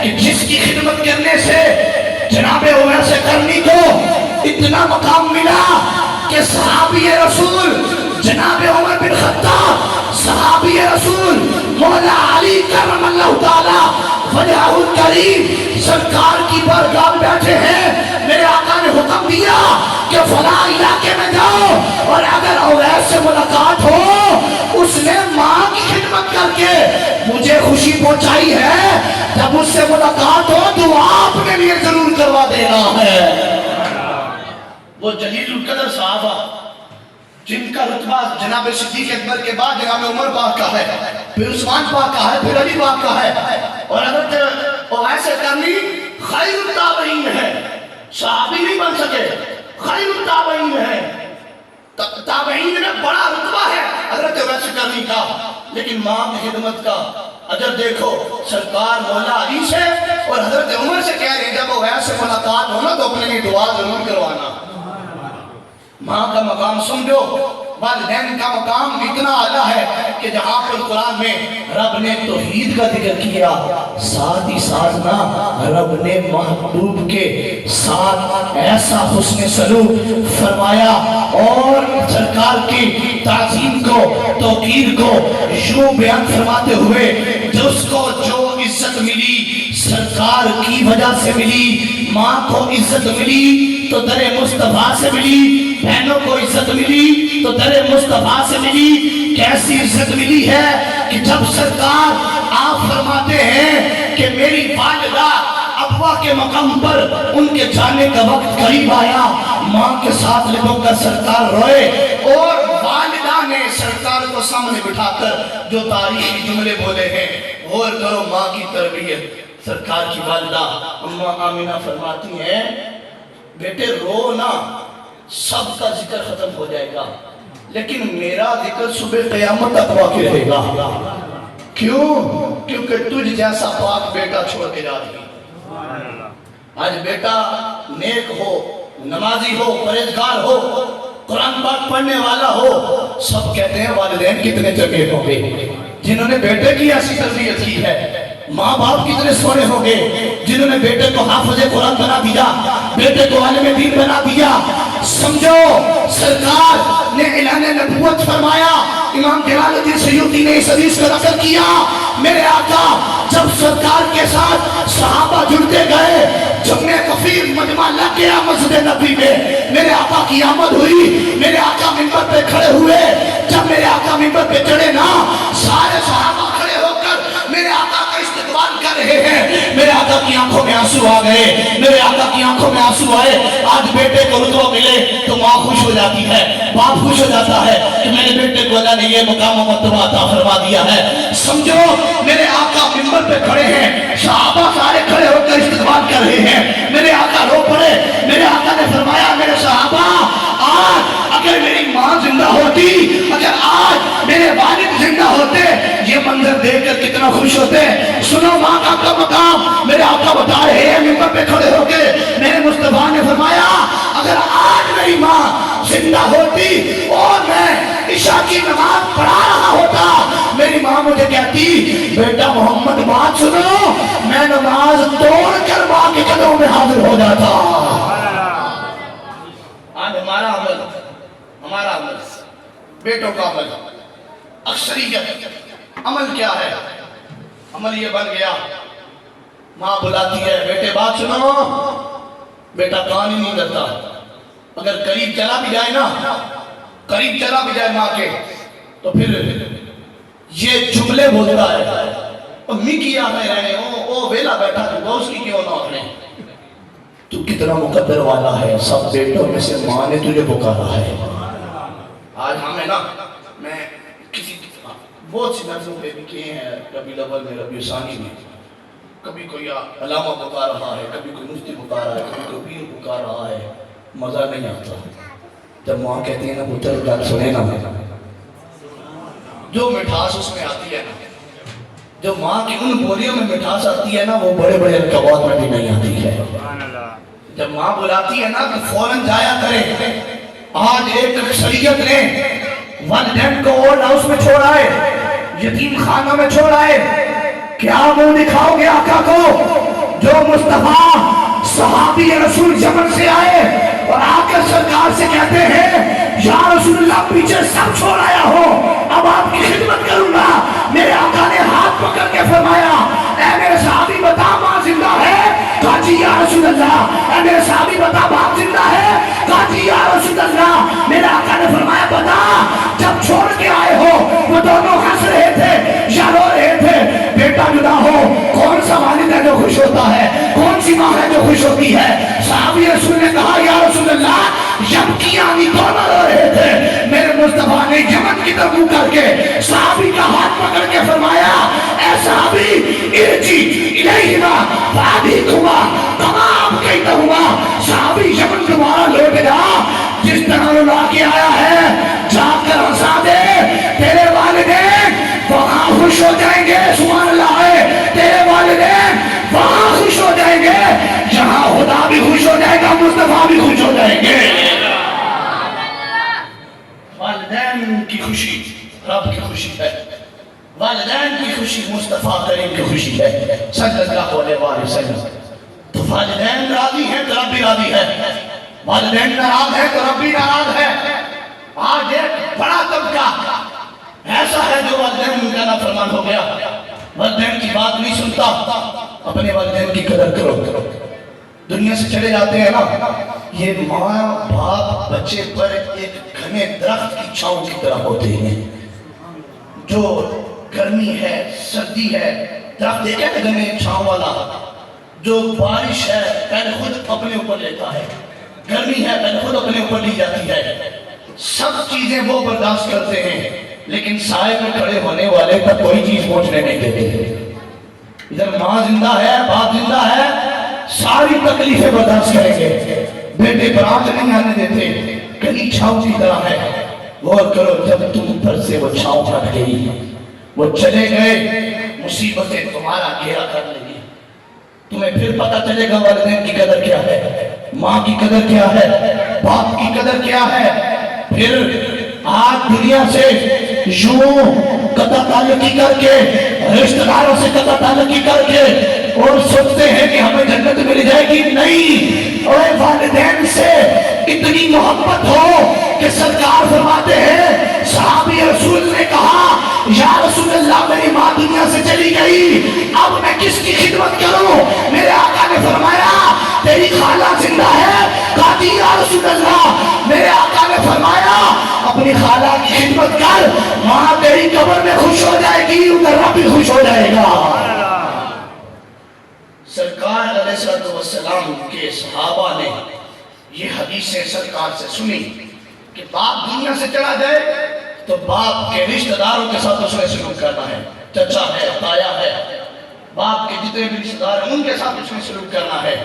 کہ جس کی خدمت کرنے سے جناب عمر سے کرنی کو اتنا مقام ملا کہ صحابی رسول جناب عمر بن خطاب، صحابی رسول مولا علی کرم اللہ تعالی وجہہ الکریم سرکار کی بارگاہ میں بیٹھے ہیں، میرے آقا نے حکم دیا کہ فلاں علاقے میں جاؤ اور اگر اویس سے ملاقات ہو، اس نے ماں کی خدمت کر کے مجھے خوشی پہنچائی ہے، جب اس سے ملاقات ہو تو آپ نے لیے ضرور کروا دینا ہے۔ وہ جلیل القدر صحابہ جن کا رتبہ جناب صدیق اکبر کے بعد جناب عمر پاک کا ہے، پھر عثمان پاک کا ہے، پھر علی پاک کا ہے، اور حضرت اویس کرنی خیر التابعین ہے، صحابی نہیں بن سکے، خیر التابعین ہے، تابعین میں بڑا رتبہ ہے حضرت اویس کرنی کا، لیکن ماں کی خدمت کا اجر دیکھو۔ سرکار مولا علی سے اور حضرت عمر سے کہہ رہے ہیں جب اویس سے ملاقات ہونا تو اپنے لیے دعا ضرور کروانا۔ ماں کا مقام سمجھو، والدین کا مقام اتنا اعلیٰ ہے کہ جہاں پر قرآن میں رب نے توحید کا ذکر کیا، ساتھ ہی ساتھ نہ رب نے محبوب کے ساتھ ایسا حسن سلوک فرمایا اور سرکار کی تعظیم کو، توقیر کو یوں بیان فرماتے ہوئے جس کو جو عزت ملی سرکار کی وجہ سے ملی، ماں کو عزت ملی تو در مصطفیٰ سے ملی، بہنوں کو عزت ملی تو در مصطفیٰ سے ملی۔ کیسی عزت ملی ہے کہ جب سرکار آپ فرماتے ہیں کہ میری والدہ ابوا کے مقام پر ان کے جانے کا وقت قریب آیا، ماں کے ساتھ لپٹ کر سرکار روئے اور والدہ نے سرکار کو سامنے بٹھا کر جو تاریخی جملے بولے ہیں، غور کرو ماں کی تربیت۔ سرکار کی والدہ اماں آمینہ فرماتی ہیں بیٹے رو نا، سب کا ذکر ختم ہو جائے گا لیکن میرا ذکر صبح قیامت تک باقی رہے گا۔ کیوں؟ کیونکہ تجھ جیسا پاک بیٹا چھوڑ کے جا رہی۔ آج بیٹا نیک ہو، نمازی ہو، پرہیزگار ہو، قرآن پاک پڑھنے والا ہو، سب کہتے ہیں والدین کتنے چنگے ہوں گے جنہوں نے بیٹے کی ایسی تربیت کی ہے، ماں باپ کتنے سونے ہوں گے جنہوں نے بیٹے کو حافظ قرآن بنا دیا، بیٹے کو عالم دین بنا دیا۔ سمجھو سرکار نے اعلان نبوت فرمایا، امام جلال الدین سیوطی نے اس حدیث کو نقل کیا، میرے آقا جب سرکار کے ساتھ صحابہ جڑتے گئے، جمع کثیر مجمع لگ گیا مسجد نبی میں، میرے آقا کی آمد ہوئی، میرے آقا منبر پہ کھڑے ہوئے، جب میرے آقا منبر پہ چڑھے نا سارے صحابہ کھڑے ہو کر میرے آقا کا استقبال کر رہے ہیں، میرے آقا کی آنکھوں میں آنسو آ گئے، میرے آقا کی آنکھوں میں آنسو آئے۔ آج بیٹے کو رتبہ ملے تو ماں خوش ہو جاتی ہے، باپ خوش ہو جاتا ہے کہ میرے بیٹے کو اللہ نے یہ مقام و مرتبہ عطا فرما دیا ہے۔ سمجھو میرے آقا منبر پہ کھڑے ہیں، صحابہ سارے کھڑے ہو کر استقبال کر رہے ہیں، میرے آقا رو پڑے، میرے آقا نے فرمایا میرے صحابہ آج اگر میری ماں زندہ ہوتی، اگر آج میرے والد زندہ ہوتے، یہ منظر دیکھ کر کتنا خوش ہوتے۔ سنو ماں کا مقام، میرے آقا بتا رہے ہیں منبر پہ کھڑے ہو کے، میرے مصطفیٰ نے فرمایا اگر آج میری ماں زندہ ہوتی اور میں عشاء کی نماز پڑھا رہا ہوتا، میری ماں مجھے کہتی بیٹا محمد بات سنو، میں نماز توڑ کر ماں کے قدموں میں حاضر ہو جاتا۔ آج ہمارا عمل بیٹوں کا عمل، اکثریت عمل کیا ہے؟ عمل یہ بن گیا ماں بلاتی ہے بیٹے بات سنو، بیٹا کان ہی نہیں کرتا، اگر قریب چلا بھی جائے نا، قریب چلا بھی جائے ماں کے تو پھر یہ جملے بولتا ہے امی کی آ میں رہے او ویلا بیٹھا تو اس کی کیوں نہ اپنے، تو کتنا مقدر والا ہے، سب بیٹوں میں سے ماں نے تجھے پکارا ہے۔ آج ہمیں نا میں کسی بہت سی نظروں پہ بھی کیے ہیں، ربی الاول میں، ربی ثانی میں، کبھی کوئی علامہ پکار رہا ہے، کبھی کوئی مفتی پکار رہا ہے، کبھی کوئی پیر پکار رہا ہے، مزہ نہیں آتا۔ جب ماں کہتی ہے نا پتر گل سنے نا، جو مٹھاس اس میں آتی ہے نا، جو ماں کی ان بولیوں میں مٹھاس آتی ہے نا، وہ بڑے بڑے رکوات میں بھی نہیں آتی ہے۔ جب ماں بلاتی ہے نا تو فوراً جایا کرے۔ آج ایک شریعت نے والدین کو اولڈ ہاؤس میں چھوڑا ہے، یتیم خانہ میں چھوڑا ہے، کیا منہ دکھاؤ گے آقا کو؟ مصطفیٰ صحابی رسول یمن سے آئے اور آ کر سرکار سے کہتے ہیں یا رسول اللہ پیچھے سب چھوڑ آیا ہو، اب آپ کی خدمت کروں گا۔ میرے آقا نے ہاتھ پکڑ کے فرمایا اے میرے صحابی بتا ماں زندہ ہے؟ کہا جی یا رسول اللہ۔ اے میرے صحابی بتا باپ زندہ ہے؟ کہا جی یا رسول اللہ۔ میرے آقا نے فرمایا بتا جب چھوڑ کے آئے ہو وہ دونوں ہنس رہے تھے یا رو رہے تھے؟ بیٹا جدا ہو کون سا والد ہے جو خوش ہوتا ہے؟ کون سی ماں ہے جو خوش ہوتی ہے؟ صحابی رسول نے کہا یا رسول اللہ یمکیانی دونوں رو رہے تھے۔ میرے مصطفیٰ نے یمن کی طرف منہ کر کے صحابی کا ہاتھ پکڑ کے فرمایا اے صحابی ارجی الیہما فابیکما کما ابقیتہما۔ صحابی یمن دوبارہ لوٹ جا، جس طرح وہ لا کے آیا ہے جا کر ہنسا دے، تیرے والدین وہاں خوش ہو جائیں گے۔ سبحان اللہ ہے، تیرے والدین وہاں خوش ہو جائیں گے، یہاں خدا بھی خوش ہو جائے گا، مصطفیٰ بھی خوش ہو جائیں گے۔ والدین کی خوشی رب کی خوشی ہے، والدین کی خوشی مصطفیٰ کریم کی خوشی ہے صلی اللہ علیہ وآلہ وسلم۔ تو والدین راضی ہیں تو رب بھی راضی ہے، والدین ناراض ہے تو رب بھی ناراض ہے۔ آج ایک بڑا طبقہ ایسا ہے جو والدین کا نافرمان ہو گیا، والدین کی بات نہیں سنتا۔ اپنے والدین کی قدر کرو، دنیا سے چلے جاتے ہیں نا، یہ ماں باپ بچے پر ایک گھنے درخت کی چھاؤں کی طرح ہوتے ہیں۔ جو گرمی ہے سردی ہے، درخت دیکھا ہے گھنے چھاؤں والا، جو بارش ہے پہلے خود اپنے اوپر لیتا ہے، گرمی ہے پہلے خود اپنے اوپر لی جاتی ہے، سب چیزیں وہ برداشت کرتے ہیں، لیکن سائے میں کھڑے ہونے والے پر کوئی چیز پہنچنے نہیں دیتے۔ ادھر ماں زندہ ہے باپ زندہ ہے، ساری تکلیفیں برداشت کریں گے، بیٹے پر آنچ نہیں آنے دیتے، کہیں چھاؤں کی طرح ہے۔ غور کرو جب تم پر سے وہ چھاؤں ہٹ گئی، وہ چلے گئے، مصیبتیں تمہارا گھیرا کر لیں گی، تمہیں پھر پتہ چلے گا والدین کی قدر کیا ہے، ماں کی قدر کیا ہے، باپ کی قدر کیا ہے۔ پھر آج دنیا سے یوں قطع تعلقی کر کے، رشتہ داروں سے قطع تعلقی کر کے اور سوچتے ہیں کہ ہمیں جنت مل جائے گی، نہیں۔ اور والدین سے اتنی محبت ہو کہ سرکار فرماتے ہیں صحابی رسول نے کہا یا رسول اللہ میری ماں دنیا سے چلی گئی، اب میں کس کی خدمت کروں؟ میرے آقا نے فرمایا تیری خالہ زندہ ہے؟ کہا جی یا رسول اللہ۔ میرے آقا نے فرمایا اپنی خالہ کی خدمت کر، ماں تیری قبر میں خوش ہو جائے گی، ادھر رب بھی خوش ہو جائے گا۔ سرکار علیہ السلام کے صحابہ نے یہ حدیثیں سرکار سے سنی کہ باپ دنیا سے چلا جائے تو باپ کے رشتہ داروں کے ساتھ اس نے سلوک کرنا ہے، چچا ہے تایا ہے، باپ کے جتنے بھی رشتہ دار ہیں ان کے ساتھ اس نے سلوک کرنا ہے۔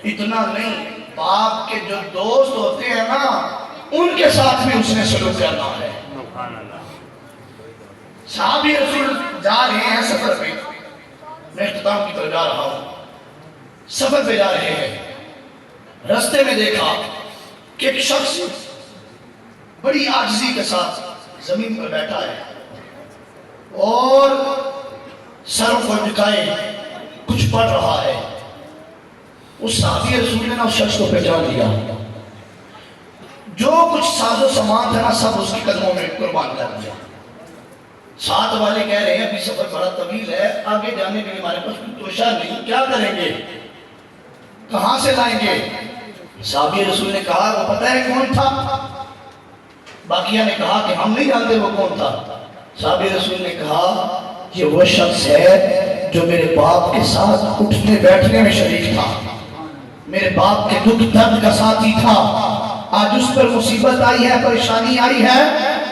اتنا نہیں، باپ کے جو دوست ہوتے ہیں نا ان کے ساتھ بھی اس نے سلوک کرنا ہے۔ صحابی رسول جا رہے ہیں سفر پہ، میں اختتام کی طرف جا رہا ہوں، سفر پہ جا رہے ہیں، رستے میں دیکھا کہ ایک شخص بڑی عاجزی کے ساتھ زمین پر بیٹھا ہے اور سر کو جھکائے کچھ پڑھ رہا ہے۔ اس صحابی رسول نے اس شخص کو پہچان لیا، جو کچھ ساز و سامان تھا نا سب اس کی قدموں میں قربان کر دیا۔ ساتھ والے کہہ رہے ہیں ابھی سفر بڑا طویل ہے، آگے جانے کے لیے ہمارے پاس کوئی توشہ نہیں، کیا کریں گے، کہاں سے لائیں گے؟ صحابی رسول نے کہا وہ پتہ ہے کون تھا؟ باقیہ نے کہا کہ ہم نہیں جانتے وہ کون تھا۔ صحابی رسول نے کہا یہ وہ شخص ہے جو میرے باپ کے ساتھ اٹھنے بیٹھنے میں شریک تھا، میرے باپ کے دکھ درد کا ساتھی تھا، آج اس پر مصیبت آئی ہے، پریشانی آئی ہے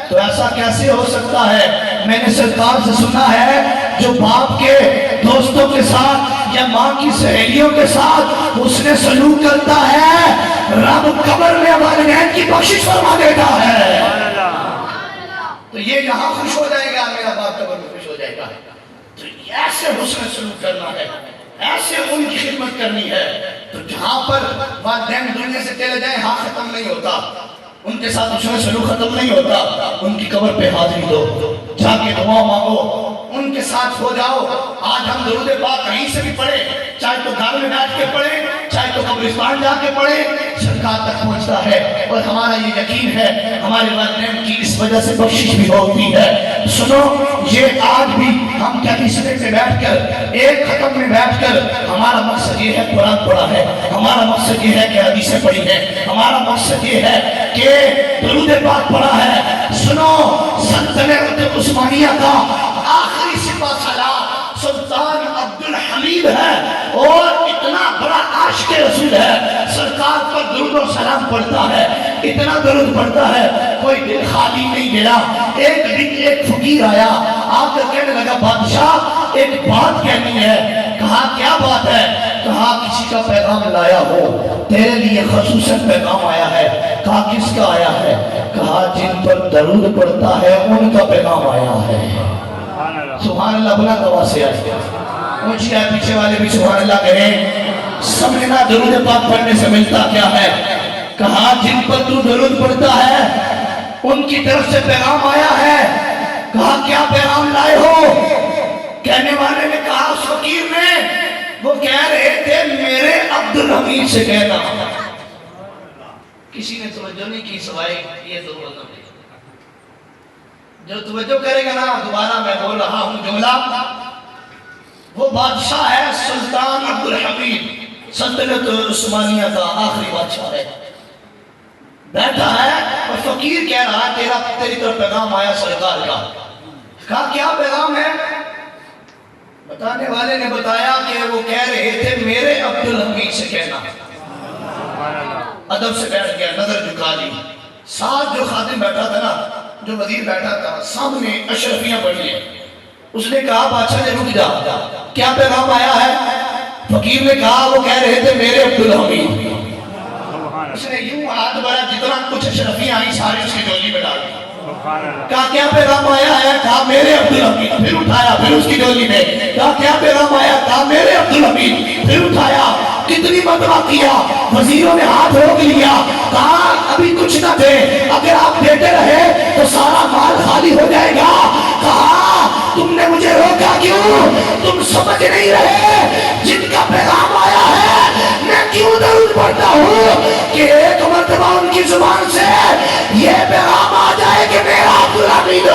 تو ایسا کیسے ہو سکتا ہے؟ میں نے سرکار سے سنا ہے جو باپ کے دوستوں کے ساتھ یا ماں کی سہیلیوں کے ساتھ اس نے سلوک کرتا ہے، رب قبر میں والدین کی بخشش فرما دیتا ہے۔ تو یہ یہاں خوش ہو جائے گا، میرا باپ قبر میں خوش ہو جائے گا۔ تو ایسے حسن سلوک کرنا ہے، ایسے ان کی خدمت کرنی ہے۔ تو جہاں پر والدین دنیا سے چلے جائیں ہاں ختم نہیں ہوتا، ان کے ساتھ حسن سلوک ختم نہیں ہوتا، ان کی قبر پہ حاضری دو، جا کے دعا مانگو، ان کے ساتھ ہو جاؤ. آج ہم درود پاک کہیں سے بھی پڑھیں, چاہے تو گھر میں بیٹھ کے پڑھیں, چاہے تو قبرستان جا کے پڑھیں, سرکار تک پہنچتا ہے. اور ہمارا یہ یقین ہے ہمارے والدین کی اس وجہ سے بخشش بھی ہوتی ہے. سنو, یہ آج بھی ہم کلیسے میں بیٹھ کر, ایک ختم میں بیٹھ کر, ہمارا مقصد یہ ہے قرآن پڑھا ہے, ہمارا مقصد یہ ہے کہ حدیثیں پڑھی ہیں, ہمارا مقصد یہ ہے کہ درود پاک پڑھا ہے. سنو, سلطنت عثمانیہ کا آخری سپہ سالار سلطان عبد الحمید ہے, اور اتنا بڑا عاشق رسول ہے, سرکار پر درود و سلام پڑھتا ہے, اتنا درود پڑھتا ہے, کوئی دل خالی نہیں گیا. ایک دن ایک فقیر آیا, آ کر کہنے لگا بادشاہ ایک بات کہنی ہے. کہا کیا بات ہے؟ کہا کسی کا پیغام لایا ہو, تیرے لیے خصوصاً پیغام آیا ہے. کہا کس کا آیا ہے؟ کہا جن پر درود پڑھتا ہے ان کا پیغام آیا ہے. سبحان اللہ, بلا دعا سے آئے اونچی آئے, پیچھے والے بھی سبحان اللہ کہیں. سمجھنا درود پاک پڑھنے سے ملتا کیا ہے. کہا جن پر تو درود پڑھتا ہے ان کی طرف سے پیغام آیا ہے. کہا کیا پیغام لائے ہو؟ کہنے والے نے کہا اس فقیر نے, وہ کہہ رہے تھے میرے عبد الحمید سے کہنا. کسی نے توجہ نہیں کی سوائے یہ تو بولنا نہیں. جو توجہ کرے گا نا, دوبارہ میں بول رہا ہوں جملہ, وہ بادشاہ ہے سلطان عبد الحمید, سلطنت عثمانیہ کا آخری بادشاہ ہے. بیٹھا ہے اور فقیر کہہ رہا ہے تیری طرف پیغام آیا سرکار کا. کہا کیا پیغام ہے؟ بتانے والے نے بتایا کہ وہ کہہ رہے تھے میرے عبد الحمید سے کہنا. ادب سے بیٹھ گیا, نظر جھکا لی. ساتھ جو خادم بیٹھا تھا نا, جو وزیر بیٹھا تھا, سامنے اشرفیاں پڑھی ہیں. اس نے کہا بادشاہ نے رک جا, کیا پیغام آیا ہے؟ فقیر نے کہا وہ کہہ رہے تھے میرے عبد الحمید. اس نے یوں ہاتھ بڑھا, جتنا کچھ اشرفیاں آئی ساری اس کی جولی میں ڈال دی. کہا کیا پیغام آیا ہے؟ کہا میرے عبد الحمید. پھر اٹھایا, پھر اس کی جولی میں. کہا کیا پیغام آیا؟ کہا میرے عبد الحمید. پھر اٹھایا, کتنی مرتبہ کیا, وزیروں نے ہاتھ روک لیا. کہا ابھی کچھ نہ دے, اگر آپ دیتے رہے تو سارا مال خالی ہو جائے گا. کہا تم نے مجھے روکا کیوں؟ تم سمجھ نہیں رہے جن کا پیغام آیا ہے میں کیوں درود پڑھتا ہوں کہ ایک مرتبہ ان کی زبان سے یہ پیغام آ جائے کہ میرا عبد الحمید